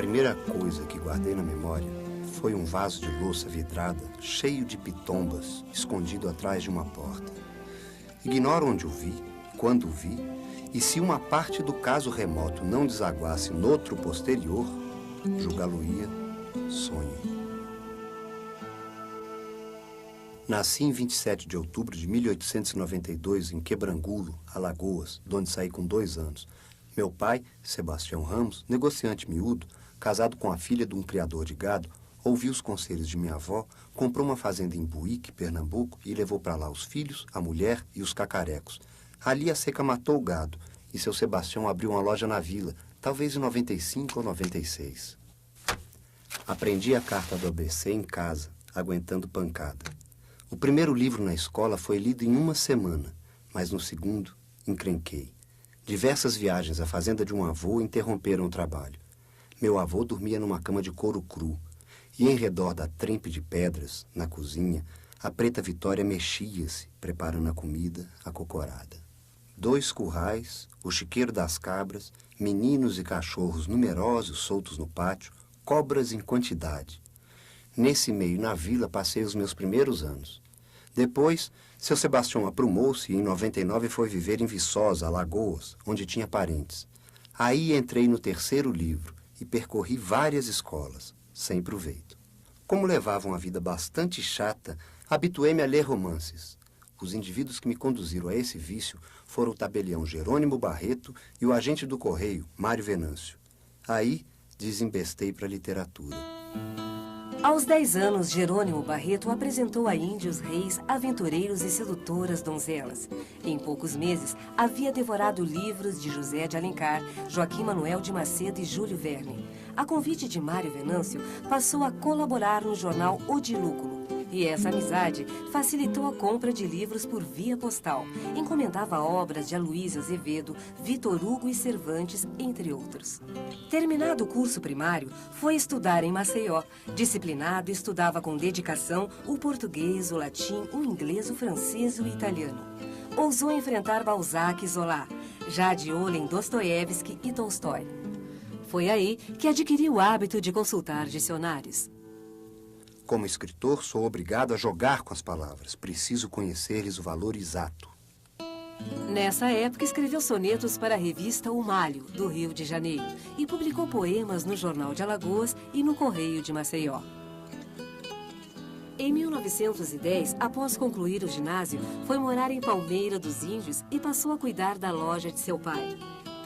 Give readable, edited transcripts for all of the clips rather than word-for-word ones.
primeira coisa que guardei na memória foi um vaso de louça vidrada cheio de pitombas, escondido atrás de uma porta. Ignoro onde o vi, quando o vi, e se uma parte do caso remoto não desaguasse noutro posterior, julgá-lo-ia sonho. Nasci em 27 de outubro de 1892 em Quebrangulo, Alagoas, de onde saí com 2 anos. Meu pai, Sebastião Ramos, negociante miúdo, casado com a filha de um criador de gado, ouviu os conselhos de minha avó, comprou uma fazenda em Buíque, Pernambuco, e levou para lá os filhos, a mulher e os cacarecos. Ali a seca matou o gado, e seu Sebastião abriu uma loja na vila, talvez em 95 ou 96. Aprendi a carta do ABC em casa, aguentando pancada. O primeiro livro na escola foi lido em uma semana, mas no segundo, encrenquei. Diversas viagens à fazenda de um avô interromperam o trabalho. Meu avô dormia numa cama de couro cru, e em redor da trempe de pedras, na cozinha, a preta Vitória mexia-se, preparando a comida acocorada. 2 currais, o chiqueiro das cabras, meninos e cachorros numerosos soltos no pátio, cobras em quantidade. Nesse meio, na vila, passei os meus primeiros anos. Depois, seu Sebastião aprumou-se e em 99 foi viver em Viçosa, Alagoas, onde tinha parentes. Aí entrei no 3º livro e percorri várias escolas, sem proveito. Como levava uma vida bastante chata, habituei-me a ler romances. Os indivíduos que me conduziram a esse vício foram o tabelião Jerônimo Barreto e o agente do correio, Mário Venâncio. Aí, desembestei para a literatura. Aos 10 anos, Jerônimo Barreto apresentou a índios, reis, aventureiros e sedutoras donzelas. Em poucos meses, havia devorado livros de José de Alencar, Joaquim Manuel de Macedo e Júlio Verne. A convite de Mário Venâncio, passou a colaborar no jornal Odilúculo. E essa amizade facilitou a compra de livros por via postal. Encomendava obras de Aloysio Azevedo, Vitor Hugo e Cervantes, entre outros. Terminado o curso primário, foi estudar em Maceió. Disciplinado, estudava com dedicação o português, o latim, o inglês, o francês e o italiano. Ousou enfrentar Balzac e Zola, já de olho em Dostoiévski e Tolstói. Foi aí que adquiriu o hábito de consultar dicionários. Como escritor, sou obrigado a jogar com as palavras. Preciso conhecer-lhes o valor exato. Nessa época, escreveu sonetos para a revista O Malho, do Rio de Janeiro, e publicou poemas no Jornal de Alagoas e no Correio de Maceió. Em 1910, após concluir o ginásio, foi morar em Palmeira dos Índios e passou a cuidar da loja de seu pai.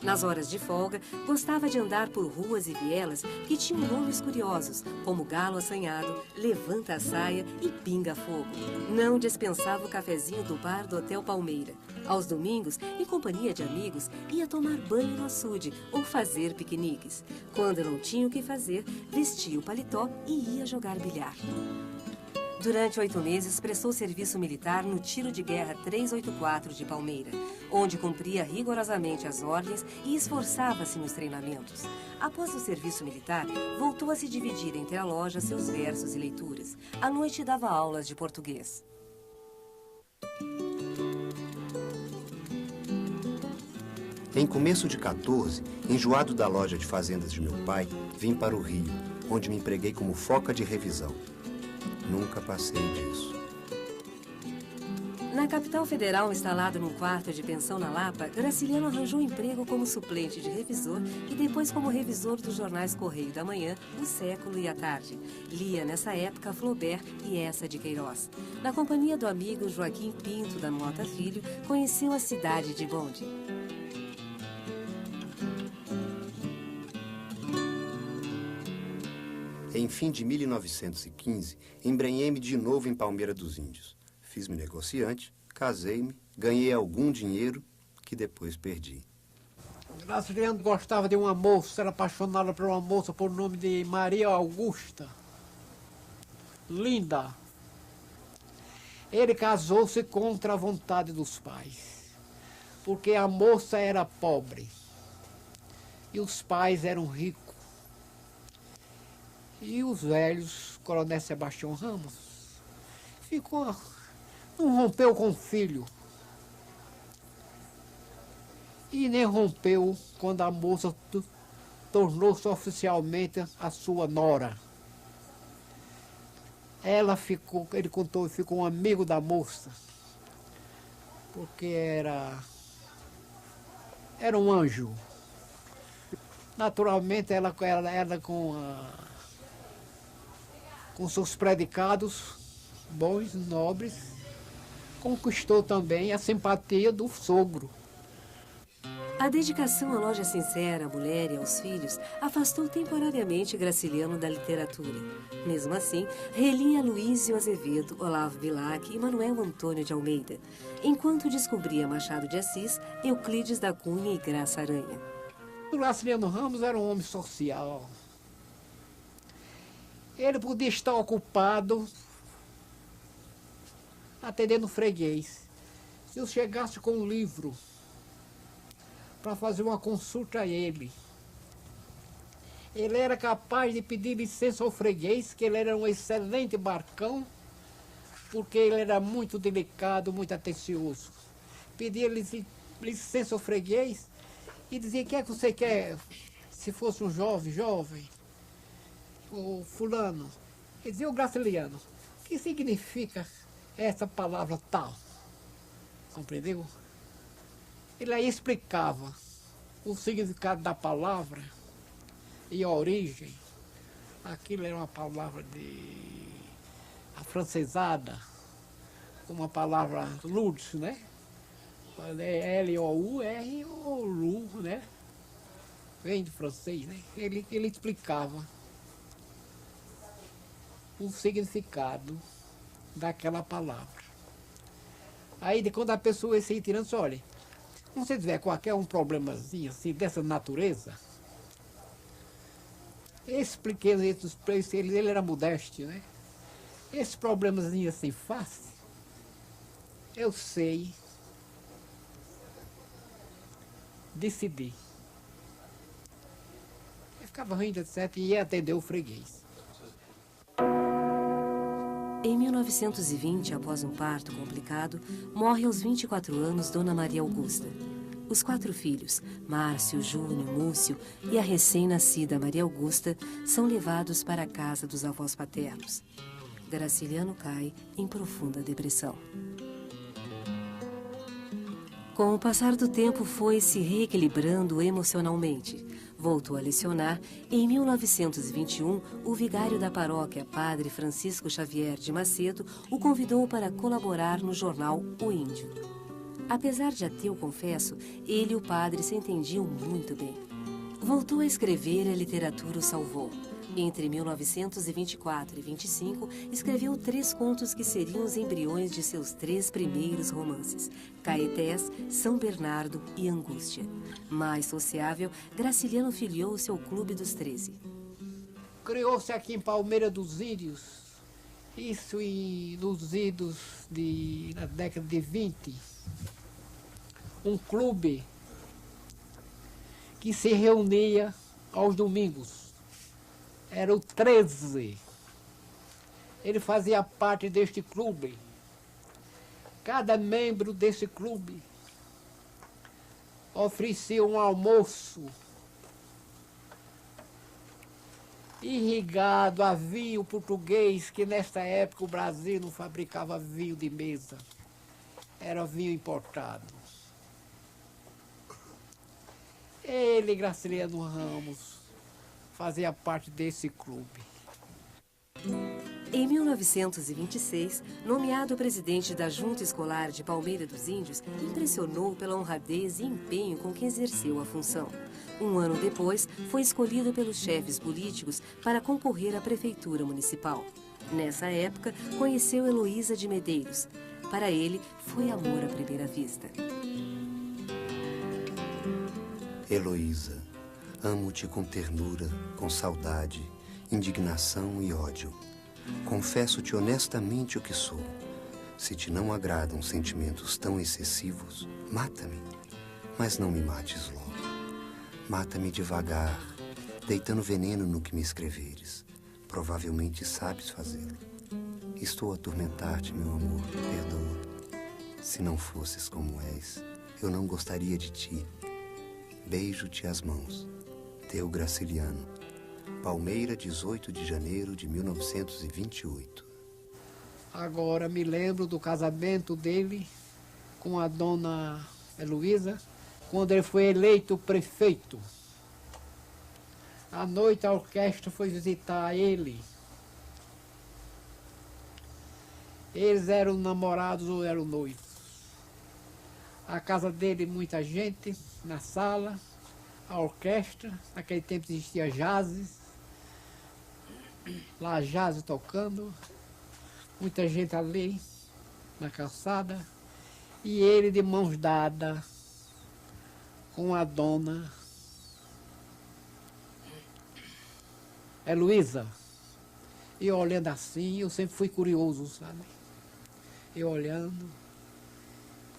Nas horas de folga, gostava de andar por ruas e vielas que tinham nomes curiosos, como Galo Assanhado, Levanta a Saia e Pinga Fogo. Não dispensava o cafezinho do bar do Hotel Palmeira. Aos domingos, em companhia de amigos, ia tomar banho no açude ou fazer piqueniques. Quando não tinha o que fazer, vestia o paletó e ia jogar bilhar. Durante 8 meses, prestou serviço militar no Tiro de Guerra 384 de Palmeira, onde cumpria rigorosamente as ordens e esforçava-se nos treinamentos. Após o serviço militar, voltou a se dividir entre a loja seus versos e leituras. À noite, dava aulas de português. Em começo de 14, enjoado da loja de fazendas de meu pai, vim para o Rio, onde me empreguei como foca de revisão. Nunca passei disso. Na capital federal, instalado num quarto de pensão na Lapa, Graciliano arranjou emprego como suplente de revisor e depois como revisor dos jornais Correio da Manhã, O Século e a Tarde. Lia nessa época Flaubert e Eça de Queiroz. Na companhia do amigo Joaquim Pinto da Mota Filho, conheceu a cidade de bonde. Em fim de 1915, embrenhei-me de novo em Palmeira dos Índios. Fiz-me negociante, casei-me, ganhei algum dinheiro que depois perdi. Graciliano gostava de uma moça, era apaixonada por uma moça por nome de Maria Augusta. Linda. Ele casou-se contra a vontade dos pais, porque a moça era pobre e os pais eram ricos. E os velhos, Coronel Sebastião Ramos, não rompeu com o filho. E nem rompeu quando a moça tornou-se oficialmente a sua nora. Ele contou, ficou um amigo da moça, porque era um anjo. Naturalmente, ela com seus predicados bons, nobres, conquistou também a simpatia do sogro. A dedicação à loja sincera, à mulher e aos filhos afastou temporariamente Graciliano da literatura. Mesmo assim, relia Luísio Azevedo, Olavo Bilac e Manuel Antônio de Almeida, enquanto descobria Machado de Assis, Euclides da Cunha e Graça Aranha. O Graciliano Ramos era um homem social. Ele podia estar ocupado atendendo freguês. Se eu chegasse com um livro para fazer uma consulta a ele era capaz de pedir licença ao freguês, que ele era um excelente barcão, porque ele era muito delicado, muito atencioso. Pedia licença ao freguês e dizia: o que é que você quer? Se fosse um jovem, o fulano. Ele dizia: o Graciliano, o que significa essa palavra tal? Compreendeu? Ele aí explicava o significado da palavra e a origem. Aquilo era uma palavra afrancesada, uma palavra Lourdes, né? L-O-U-R ou Lu, né? Vem do francês, né? Ele explicava o significado daquela palavra. Aí, quando a pessoa ia se retirando, disse: olha, se você tiver qualquer um problemazinho assim, dessa natureza, expliquei para ele era modesto, né? Esse problemazinho assim fácil, eu sei decidir. Ele ficava rindo, etc., e ia atender o freguês. Em 1920, após um parto complicado, morre aos 24 anos Dona Maria Augusta. Os 4 filhos, Márcio, Júnior, Múcio e a recém-nascida Maria Augusta, são levados para a casa dos avós paternos. Graciliano cai em profunda depressão. Com o passar do tempo, foi se reequilibrando emocionalmente. Voltou a lecionar e, em 1921, o vigário da paróquia, padre Francisco Xavier de Macedo, o convidou para colaborar no jornal O Índio. Apesar de ateu, confesso, ele e o padre se entendiam muito bem. Voltou a escrever e a literatura o salvou. Entre 1924 e 25, escreveu 3 contos que seriam os embriões de seus 3 primeiros romances: Caetés, São Bernardo e Angústia. Mais sociável, Graciliano filiou-se ao Clube dos 13. Criou-se aqui em Palmeira dos Índios, isso nos idos na década de 20, um clube que se reunia aos domingos. Era o 13. Ele fazia parte deste clube. Cada membro desse clube oferecia um almoço irrigado a vinho português, que nesta época o Brasil não fabricava vinho de mesa. Era vinho importado. Ele, Graciliano Ramos, fazia parte desse clube. Em 1926, nomeado presidente da Junta Escolar de Palmeira dos Índios, impressionou pela honradez e empenho com que exerceu a função. Um ano depois, foi escolhido pelos chefes políticos para concorrer à prefeitura municipal. Nessa época, conheceu Heloísa de Medeiros. Para ele, foi amor à primeira vista. Heloísa, amo-te com ternura, com saudade, indignação e ódio. Confesso-te honestamente o que sou. Se te não agradam sentimentos tão excessivos, mata-me, mas não me mates logo. Mata-me devagar, deitando veneno no que me escreveres. Provavelmente sabes fazê-lo. Estou a atormentar-te, meu amor, perdoa. Se não fosses como és, eu não gostaria de ti. Beijo-te as mãos. Aterro Graciliano. Palmeira, 18 de janeiro de 1928. Agora me lembro do casamento dele com a dona Heloísa, quando ele foi eleito prefeito. À noite a orquestra foi visitar ele. Eles eram namorados ou eram noivos. A casa dele, muita gente na sala, a orquestra, naquele tempo existia jazzes, lá jazz tocando, muita gente ali na calçada, e ele de mãos dadas com a dona Heloísa. E olhando assim, eu sempre fui curioso, sabe? Eu olhando,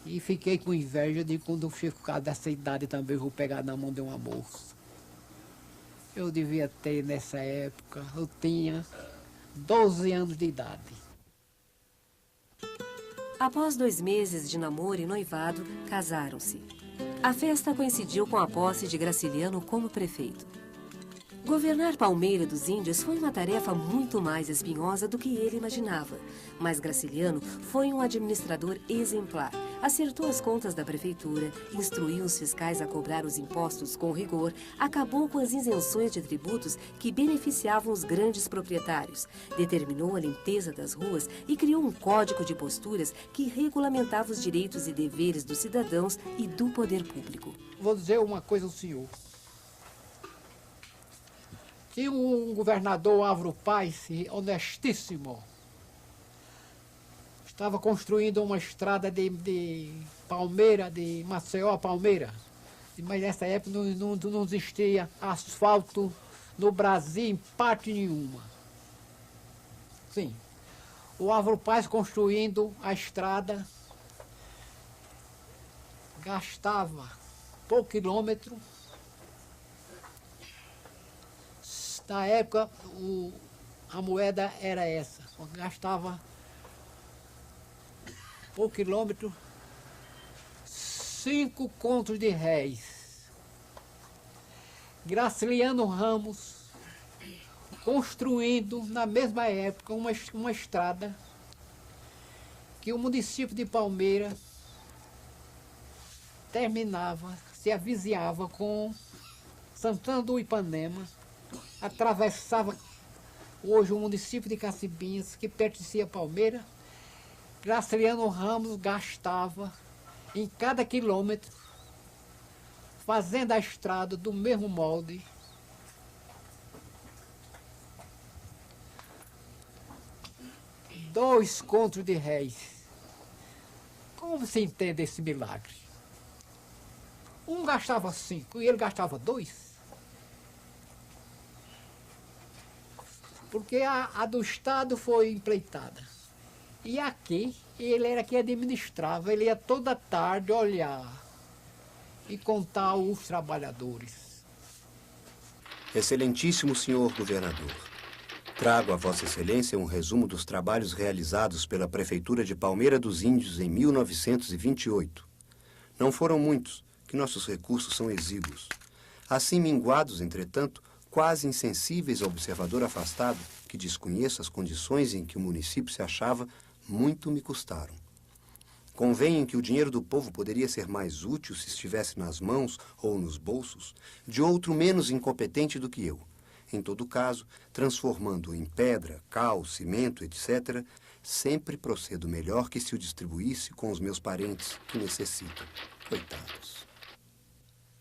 e fiquei com inveja de quando eu ficar dessa idade também, eu vou pegar na mão de uma moça. Eu devia ter nessa época, eu tinha 12 anos de idade. Após 2 meses de namoro e noivado, casaram-se. A festa coincidiu com a posse de Graciliano como prefeito. Governar Palmeira dos Índios foi uma tarefa muito mais espinhosa do que ele imaginava. Mas Graciliano foi um administrador exemplar. Acertou as contas da prefeitura, instruiu os fiscais a cobrar os impostos com rigor, acabou com as isenções de tributos que beneficiavam os grandes proprietários, determinou a limpeza das ruas e criou um código de posturas que regulamentava os direitos e deveres dos cidadãos e do poder público. Vou dizer uma coisa ao senhor. Tinha um governador, Álvaro Paz, honestíssimo. Estava construindo uma estrada de Palmeira, de Maceió a Palmeira. Mas nessa época não existia asfalto no Brasil em parte nenhuma. Sim. O Álvaro Paz construindo a estrada gastava por quilômetro. Na época, a moeda era essa. Gastava por quilômetro 5 contos de réis. Graciliano Ramos construindo, na mesma época, uma estrada que o município de Palmeira terminava, se avizinhava com Santana do Ipanema, atravessava hoje o município de Cacibinhas, que pertencia a Palmeira. Graciliano Ramos gastava em cada quilômetro, fazendo a estrada do mesmo molde, R$ 2 contos de réis. Como se entende esse milagre? Um gastava 5 e ele gastava 2. Porque a do Estado foi empreitada. E aqui, ele era quem administrava, ele ia toda tarde olhar e contar os trabalhadores. Excelentíssimo senhor governador, trago a Vossa Excelência um resumo dos trabalhos realizados pela Prefeitura de Palmeira dos Índios em 1928. Não foram muitos, que nossos recursos são exíguos. Assim minguados, entretanto, quase insensíveis ao observador afastado, que desconheça as condições em que o município se achava, muito me custaram. Convém que o dinheiro do povo poderia ser mais útil se estivesse nas mãos ou nos bolsos de outro menos incompetente do que eu. Em todo caso, transformando-o em pedra, cal, cimento, etc., sempre procedo melhor que se o distribuísse com os meus parentes que necessitam. Coitados.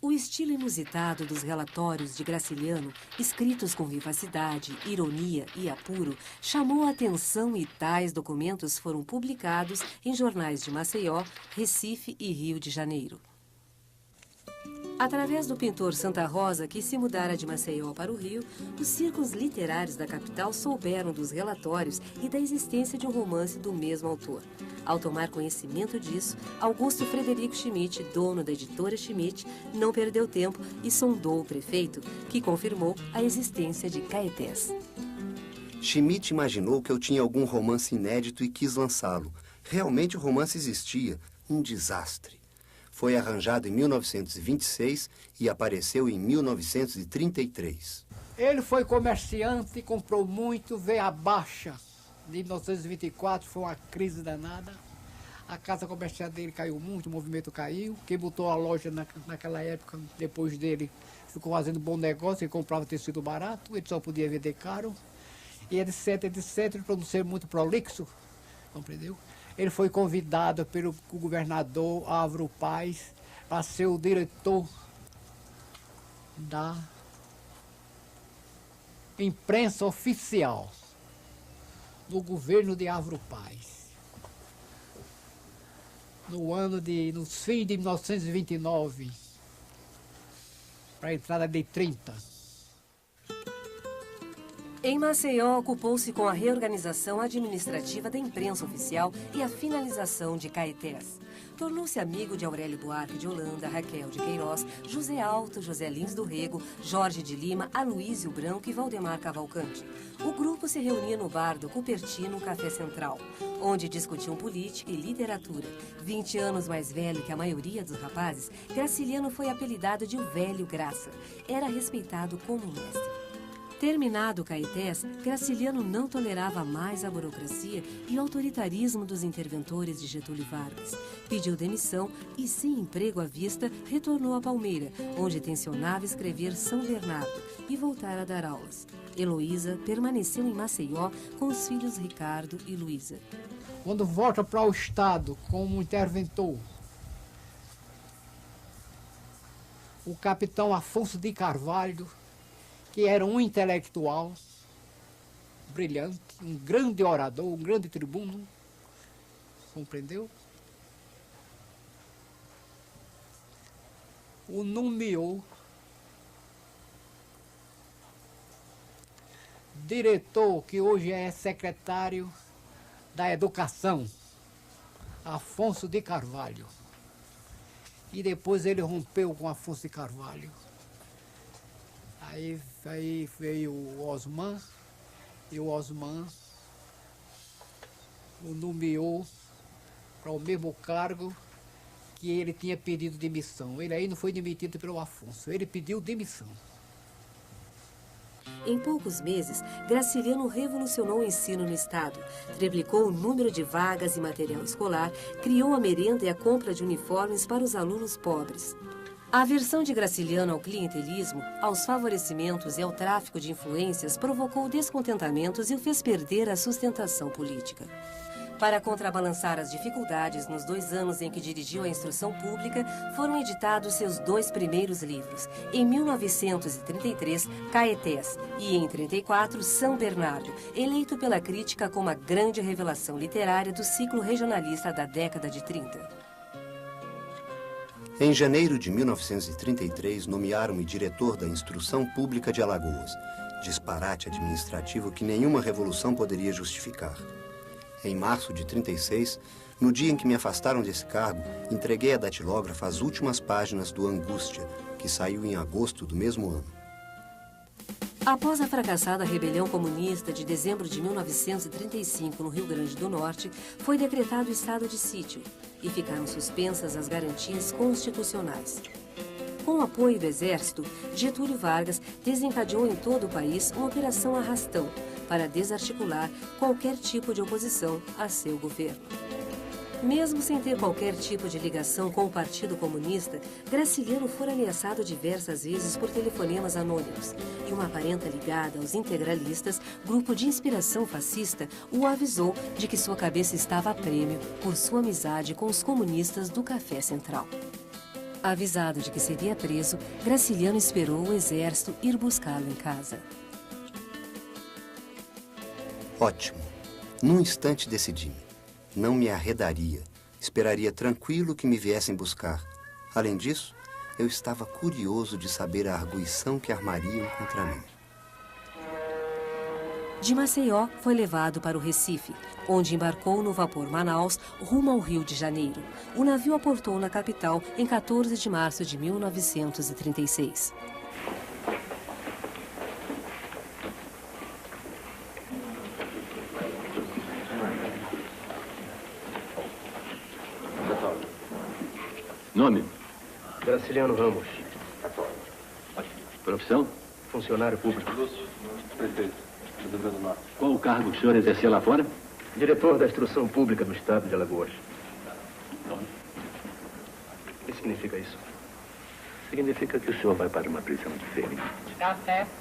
O estilo inusitado dos relatórios de Graciliano, escritos com vivacidade, ironia e apuro, chamou a atenção e tais documentos foram publicados em jornais de Maceió, Recife e Rio de Janeiro. Através do pintor Santa Rosa, que se mudara de Maceió para o Rio, os círculos literários da capital souberam dos relatórios e da existência de um romance do mesmo autor. Ao tomar conhecimento disso, Augusto Frederico Schmidt, dono da editora Schmidt, não perdeu tempo e sondou o prefeito, que confirmou a existência de Caetés. Schmidt imaginou que eu tinha algum romance inédito e quis lançá-lo. Realmente o romance existia, um desastre. Foi arranjado em 1926 e apareceu em 1933. Ele foi comerciante, comprou muito, veio a baixa. De 1924 foi uma crise danada. A casa comercial dele caiu muito, o movimento caiu. Quem botou a loja naquela época, depois dele, ficou fazendo bom negócio, ele comprava tecido barato, ele só podia vender caro. E etc, etc, para não ser muito prolixo, compreendeu? Ele foi convidado pelo governador Álvaro Paz para ser o diretor da imprensa oficial do governo de Álvaro Paz. No fim de 1929, para a entrada de 30. Em Maceió, ocupou-se com a reorganização administrativa da imprensa oficial e a finalização de Caetés. Tornou-se amigo de Aurélio Buarque de Holanda, Raquel de Queiroz, José Alto, José Lins do Rego, Jorge de Lima, Aloísio Branco e Valdemar Cavalcante. O grupo se reunia no bar do Cupertino Café Central, onde discutiam política e literatura. 20 anos mais velho que a maioria dos rapazes, Graciliano foi apelidado de o Velho Graça. Era respeitado como mestre. Terminado o Caetés, Graciliano não tolerava mais a burocracia e o autoritarismo dos interventores de Getúlio Vargas. Pediu demissão e, sem emprego à vista, retornou a Palmeira, onde tencionava escrever São Bernardo e voltar a dar aulas. Heloísa permaneceu em Maceió com os filhos Ricardo e Luísa. Quando volta para o Estado como interventor, o capitão Afonso de Carvalho, que era um intelectual brilhante, um grande orador, um grande tribuno, compreendeu? O nomeou diretor, que hoje é secretário da Educação, Afonso de Carvalho. E depois ele rompeu com Afonso de Carvalho. Aí veio o Osman, e o Osman o nomeou para o mesmo cargo que ele tinha pedido demissão. Ele aí não foi demitido pelo Afonso, ele pediu demissão. Em poucos meses, Graciliano revolucionou o ensino no Estado, triplicou o número de vagas e material escolar, criou a merenda e a compra de uniformes para os alunos pobres. A aversão de Graciliano ao clientelismo, aos favorecimentos e ao tráfico de influências provocou descontentamentos e o fez perder a sustentação política. Para contrabalançar as dificuldades nos 2 anos em que dirigiu a instrução pública, foram editados seus 2 primeiros livros. Em 1933, Caetés, e em 1934, São Bernardo, eleito pela crítica como a grande revelação literária do ciclo regionalista da década de 30. Em janeiro de 1933, nomearam-me diretor da Instrução Pública de Alagoas, disparate administrativo que nenhuma revolução poderia justificar. Em março de 36, no dia em que me afastaram desse cargo, entreguei à datilógrafa as últimas páginas do Angústia, que saiu em agosto do mesmo ano. Após a fracassada rebelião comunista de dezembro de 1935 no Rio Grande do Norte, foi decretado o estado de sítio e ficaram suspensas as garantias constitucionais. Com o apoio do Exército, Getúlio Vargas desencadeou em todo o país uma operação arrastão para desarticular qualquer tipo de oposição a seu governo. Mesmo sem ter qualquer tipo de ligação com o Partido Comunista, Graciliano fora ameaçado diversas vezes por telefonemas anônimos. E uma parenta ligada aos integralistas, grupo de inspiração fascista, o avisou de que sua cabeça estava a prêmio por sua amizade com os comunistas do Café Central. Avisado de que seria preso, Graciliano esperou o exército ir buscá-lo em casa. Ótimo. Num instante decidi-me. Não me arredaria. Esperaria tranquilo que me viessem buscar. Além disso, eu estava curioso de saber a arguição que armariam contra mim. De Maceió, foi levado para o Recife, onde embarcou no vapor Manaus rumo ao Rio de Janeiro. O navio aportou na capital em 14 de março de 1936. Nome? Graciliano Ramos. Profissão? Funcionário público. Prefeito do Rio Grande do Norte. Qual o cargo que o senhor exercia lá fora? Diretor da Instrução Pública do Estado de Alagoas. O que significa isso? Significa que o senhor vai para uma prisão diferente. Tá certo.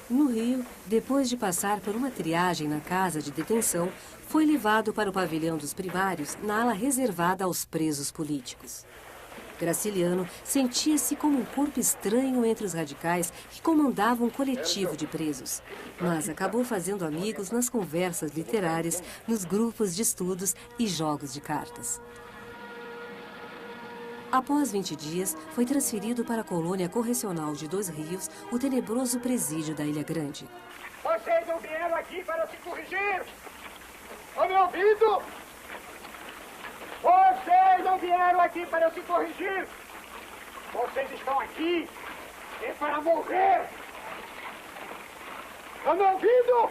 No Rio, depois de passar por uma triagem na casa de detenção, foi levado para o pavilhão dos primários, na ala reservada aos presos políticos. Graciliano sentia-se como um corpo estranho entre os radicais que comandavam um coletivo de presos, mas acabou fazendo amigos nas conversas literárias, nos grupos de estudos e jogos de cartas. Após 20 dias, foi transferido para a colônia correcional de Dois Rios, o tenebroso presídio da Ilha Grande. Vocês não vieram aqui para se corrigir! Estão me ouvindo? Vocês não vieram aqui para se corrigir! Vocês estão aqui para morrer! Estão me ouvindo?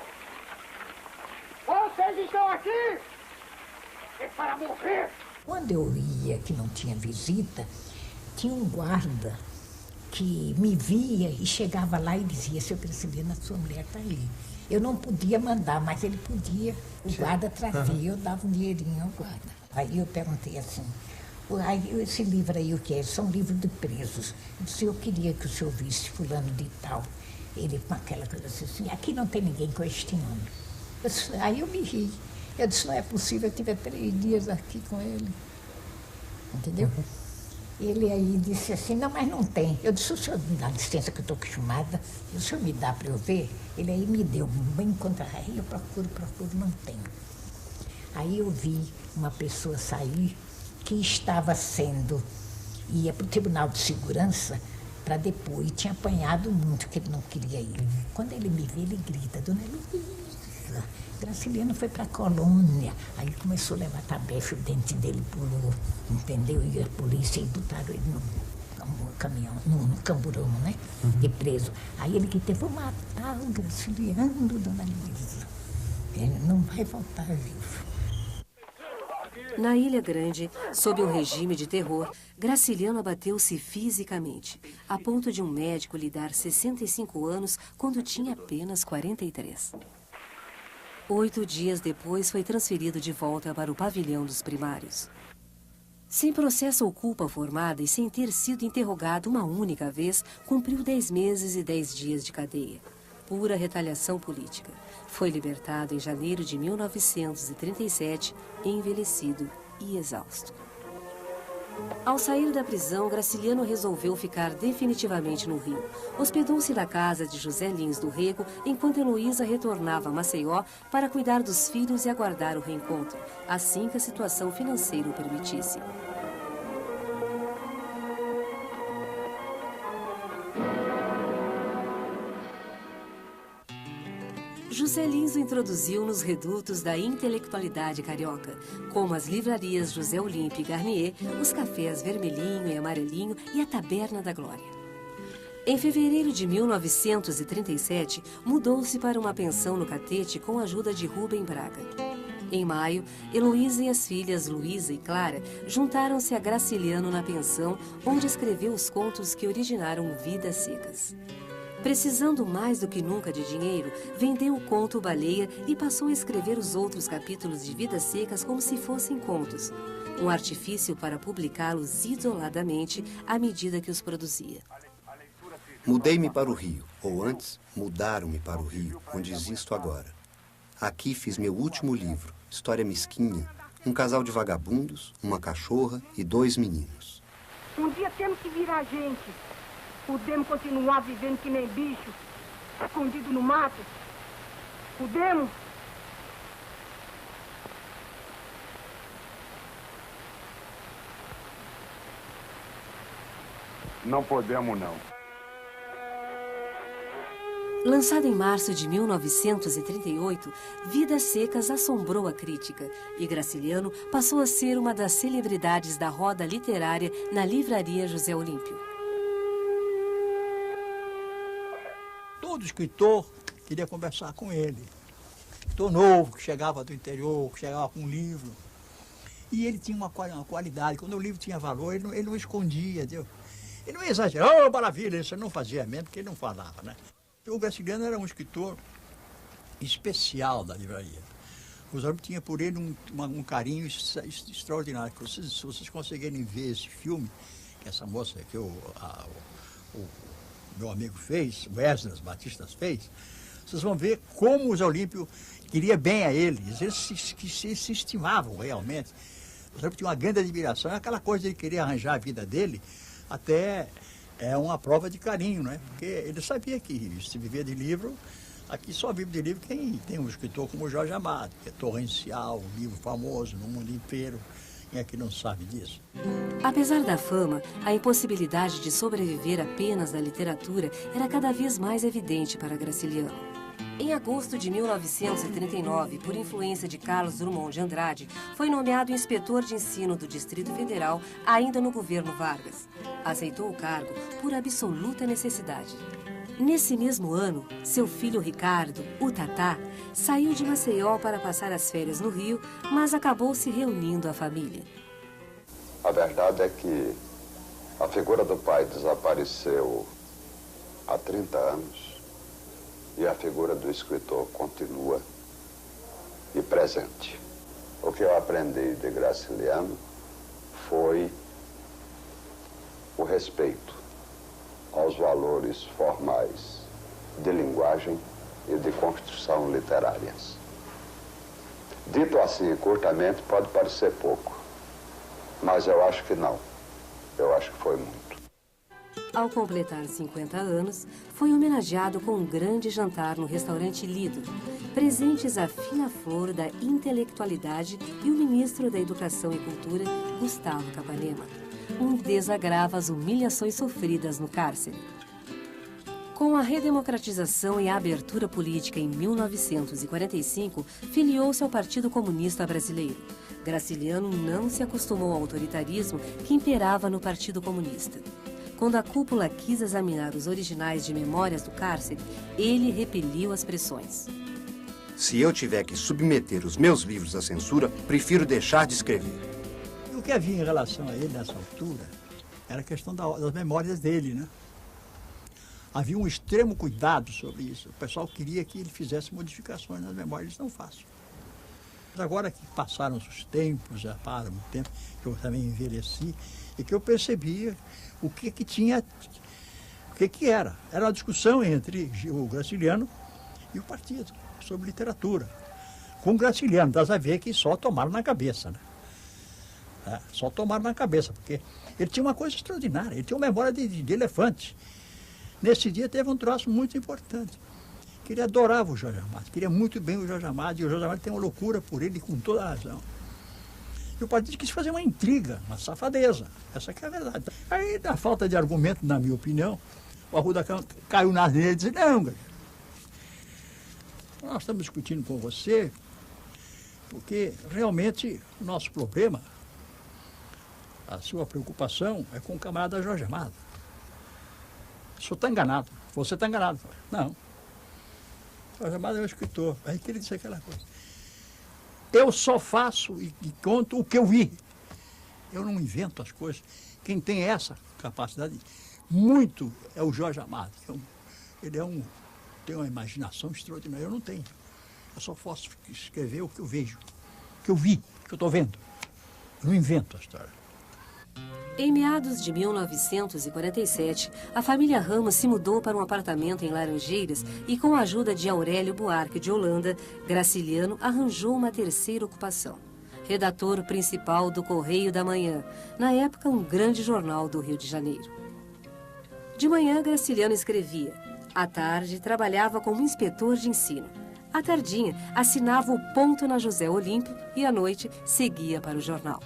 Vocês estão aqui para morrer! Quando eu ia, que não tinha visita, tinha um guarda que me via e chegava lá e dizia: seu Graciliano, a sua mulher está ali. Eu não podia mandar, mas ele podia. O guarda trazia, eu dava um dinheirinho ao guarda. Aí eu perguntei assim: aí, esse livro aí o que é? São livros de presos. Eu disse: eu queria que o senhor visse fulano de tal. Ele com aquela coisa assim: aqui não tem ninguém com este nome. Aí eu me ri. Eu disse: não é possível, eu tive 3 dias aqui com ele. Entendeu? Ele aí disse assim: não, mas não tem. Eu disse: o senhor me dá licença que eu estou acostumada, o senhor me dá para eu ver? Ele aí me deu, bem contra. Aí eu procuro, não tem. Aí eu vi uma pessoa sair que estava ia para o Tribunal de Segurança para depor, e tinha apanhado muito, que ele não queria ir. Quando ele me vê, ele grita: dona Luísa, Graciliano foi para a colônia. Aí começou a levar tabefe, o dente dele pulou, entendeu? E a polícia, e botaram ele no caminhão, no camburão, né? De preso. Aí ele gritou: vou matar o Graciliano, dona Luísa. Ele não vai voltar vivo. Na Ilha Grande, sob um regime de terror, Graciliano abateu-se fisicamente, a ponto de um médico lhe dar 65 anos quando tinha apenas 43. 8 dias depois, foi transferido de volta para o pavilhão dos primários. Sem processo ou culpa formada e sem ter sido interrogado uma única vez, cumpriu 10 meses e 10 dias de cadeia. Pura retaliação política. Foi libertado em janeiro de 1937, envelhecido e exausto. Ao sair da prisão, Graciliano resolveu ficar definitivamente no Rio. Hospedou-se na casa de José Lins do Rego, enquanto Heloísa retornava a Maceió para cuidar dos filhos e aguardar o reencontro, assim que a situação financeira o permitisse. José Lins o introduziu nos redutos da intelectualidade carioca, como as livrarias José Olímpio e Garnier, os cafés Vermelhinho e Amarelinho e a Taberna da Glória. Em fevereiro de 1937, mudou-se para uma pensão no Catete com a ajuda de Rubem Braga. Em maio, Heloísa e as filhas Luísa e Clara juntaram-se a Graciliano na pensão, onde escreveu os contos que originaram Vidas Secas. Precisando mais do que nunca de dinheiro, vendeu o conto Baleia e passou a escrever os outros capítulos de Vidas Secas como se fossem contos. Um artifício para publicá-los isoladamente à medida que os produzia. Mudei-me para o Rio, ou antes, mudaram-me para o Rio, onde existo agora. Aqui fiz meu último livro, História Mesquinha, um casal de vagabundos, uma cachorra e 2 meninos. Um dia temos que virar gente. Podemos continuar vivendo que nem bicho, escondido no mato? Podemos? Não podemos, não. Lançado em março de 1938, Vidas Secas assombrou a crítica e Graciliano passou a ser uma das celebridades da roda literária na livraria José Olímpio. Todo escritor queria conversar com ele. Escritor novo, que chegava do interior, que chegava com um livro. E ele tinha uma qualidade, quando o livro tinha valor, ele não escondia, entendeu? Ele não exagerava, oh, maravilha, isso ele não fazia mesmo, porque ele não falava, né? O Graciliano era um escritor especial da livraria. Os homens tinham por ele um carinho extraordinário. Se vocês conseguirem ver esse filme, que essa moça que o meu amigo fez, o Esdras Batistas fez, vocês vão ver como o Zé Olímpio queria bem a eles. Eles se estimavam realmente. O Zé Olímpio tinha uma grande admiração. Aquela coisa de ele querer arranjar a vida dele, até é uma prova de carinho, né? Porque ele sabia que se viver de livro, aqui só vive de livro quem tem um escritor como o Jorge Amado, que é torrencial, um livro famoso no mundo inteiro. Quem é que não sabe disso? Apesar da fama, a impossibilidade de sobreviver apenas da literatura era cada vez mais evidente para Graciliano. Em agosto de 1939, por influência de Carlos Drummond de Andrade, foi nomeado inspetor de ensino do Distrito Federal, ainda no governo Vargas. Aceitou o cargo por absoluta necessidade. Nesse mesmo ano, seu filho Ricardo, o Tatá, saiu de Maceió para passar as férias no Rio, mas acabou se reunindo à família. A verdade é que a figura do pai desapareceu há 30 anos e a figura do escritor continua e presente. O que eu aprendi de Graciliano foi o respeito aos valores formais de linguagem e de construção literárias. Dito assim, curtamente, pode parecer pouco, mas eu acho que não. Eu acho que foi muito. Ao completar 50 anos, foi homenageado com um grande jantar no restaurante Lido, presentes a fina flor da intelectualidade e o ministro da Educação e Cultura, Gustavo Capanema. Um desagrava as humilhações sofridas no cárcere. Com a redemocratização e a abertura política em 1945, filiou-se ao Partido Comunista Brasileiro. Graciliano não se acostumou ao autoritarismo que imperava no Partido Comunista. Quando a cúpula quis examinar os originais de Memórias do Cárcere, ele repeliu as pressões. Se eu tiver que submeter os meus livros à censura, prefiro deixar de escrever. O que havia em relação a ele nessa altura era a questão das memórias dele, né? Havia um extremo cuidado sobre isso. O pessoal queria que ele fizesse modificações nas memórias, isso não fácil. Mas agora que passaram os tempos, já para muito tempo, que eu também envelheci, e que eu percebia o que tinha, o que era. Era uma discussão entre o Graciliano e o partido sobre literatura. Com o Graciliano, das a ver que só tomaram na cabeça, né? Só tomaram na cabeça, porque ele tinha uma coisa extraordinária, ele tinha uma memória de elefante. Nesse dia teve um troço muito importante, que ele adorava o Jorge Amado, queria muito bem o Jorge Amado, e o Jorge Amado tem uma loucura por ele, com toda a razão. E o partido quis fazer uma intriga, uma safadeza, essa que é a verdade. Aí, na falta de argumento, na minha opinião, o Arruda caiu nas nele e disse, não, nós estamos discutindo com você, porque realmente o nosso problema, a sua preocupação é com o camarada Jorge Amado. O senhor está enganado. Você está enganado. Não. Jorge Amado é um escritor. Aí que ele disse aquela coisa. Eu só faço e conto o que eu vi. Eu não invento as coisas. Quem tem essa capacidade muito é o Jorge Amado. Ele tem uma imaginação extraordinária. Eu não tenho. Eu só posso escrever o que eu vejo, o que eu vi, o que eu estou vendo. Eu não invento a história. Em meados de 1947, a família Ramos se mudou para um apartamento em Laranjeiras e, com a ajuda de Aurélio Buarque de Holanda, Graciliano arranjou uma terceira ocupação. Redator principal do Correio da Manhã, na época um grande jornal do Rio de Janeiro. De manhã, Graciliano escrevia. À tarde, trabalhava como inspetor de ensino. À tardinha, assinava o ponto na José Olímpio e, à noite, seguia para o jornal.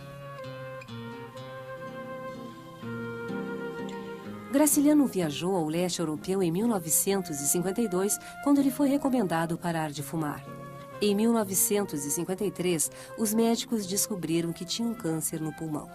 Graciliano viajou ao leste europeu em 1952, quando lhe foi recomendado parar de fumar. Em 1953, os médicos descobriram que tinha um câncer no pulmão.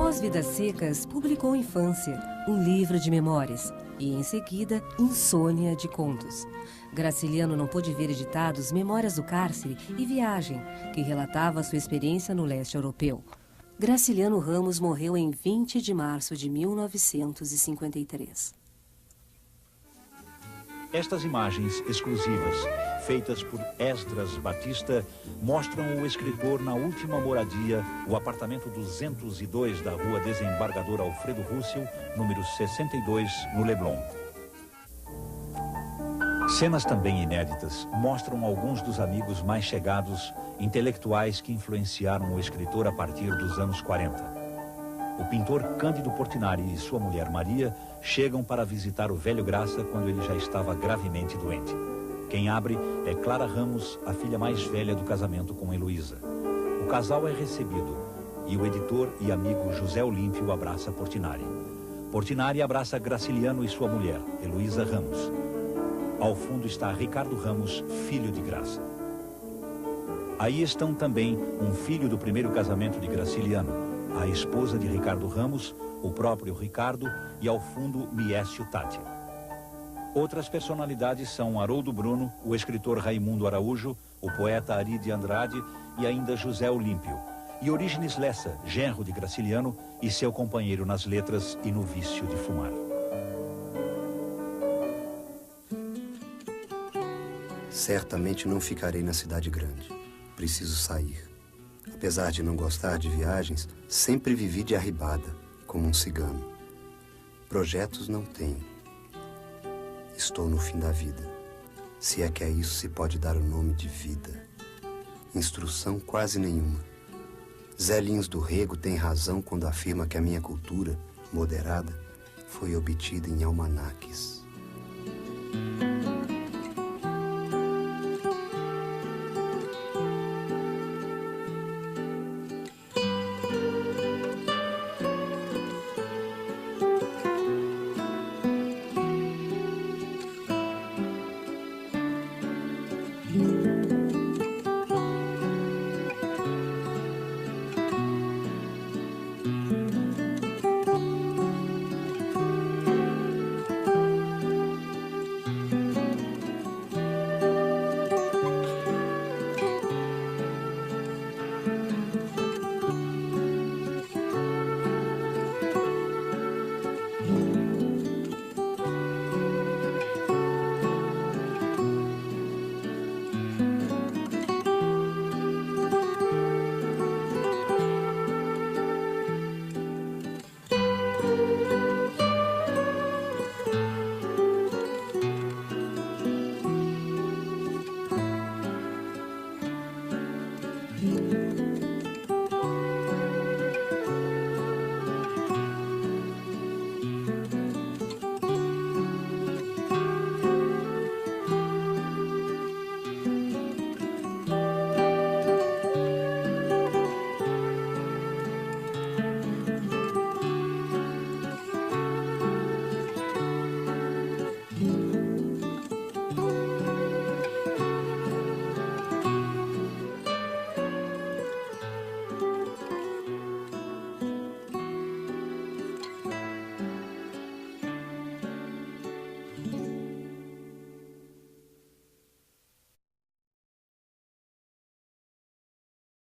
Após Vidas Secas, publicou Infância, um livro de memórias, e em seguida, Insônia de Contos. Graciliano não pôde ver editados Memórias do Cárcere e Viagem, que relatava sua experiência no leste europeu. Graciliano Ramos morreu em 20 de março de 1953. Estas imagens exclusivas, feitas por Esdras Batista, mostram o escritor na última moradia, o apartamento 202 da Rua Desembargador Alfredo Russell, número 62, no Leblon. Cenas também inéditas mostram alguns dos amigos mais chegados, intelectuais que influenciaram o escritor a partir dos anos 40. O pintor Cândido Portinari e sua mulher Maria chegam para visitar o velho Graça quando ele já estava gravemente doente. Quem abre é Clara Ramos, a filha mais velha do casamento com Heloísa. O casal é recebido e o editor e amigo José Olímpio abraça Portinari. Portinari abraça Graciliano e sua mulher, Heloísa Ramos. Ao fundo está Ricardo Ramos, filho de Graça. Aí estão também um filho do primeiro casamento de Graciliano, a esposa de Ricardo Ramos, o próprio Ricardo e, ao fundo, Miécio Tati. Outras personalidades são Haroldo Bruno, o escritor Raimundo Araújo, o poeta Ari de Andrade e ainda José Olímpio, e Orígenes Lessa, genro de Graciliano e seu companheiro nas letras e no vício de fumar. Certamente não ficarei na cidade grande. Preciso sair. Apesar de não gostar de viagens, sempre vivi de arribada, como um cigano. Projetos não tenho. Estou no fim da vida. Se é que a isso se pode dar o nome de vida. Instrução quase nenhuma. Zé Lins do Rego tem razão quando afirma que a minha cultura, moderada, foi obtida em almanaques.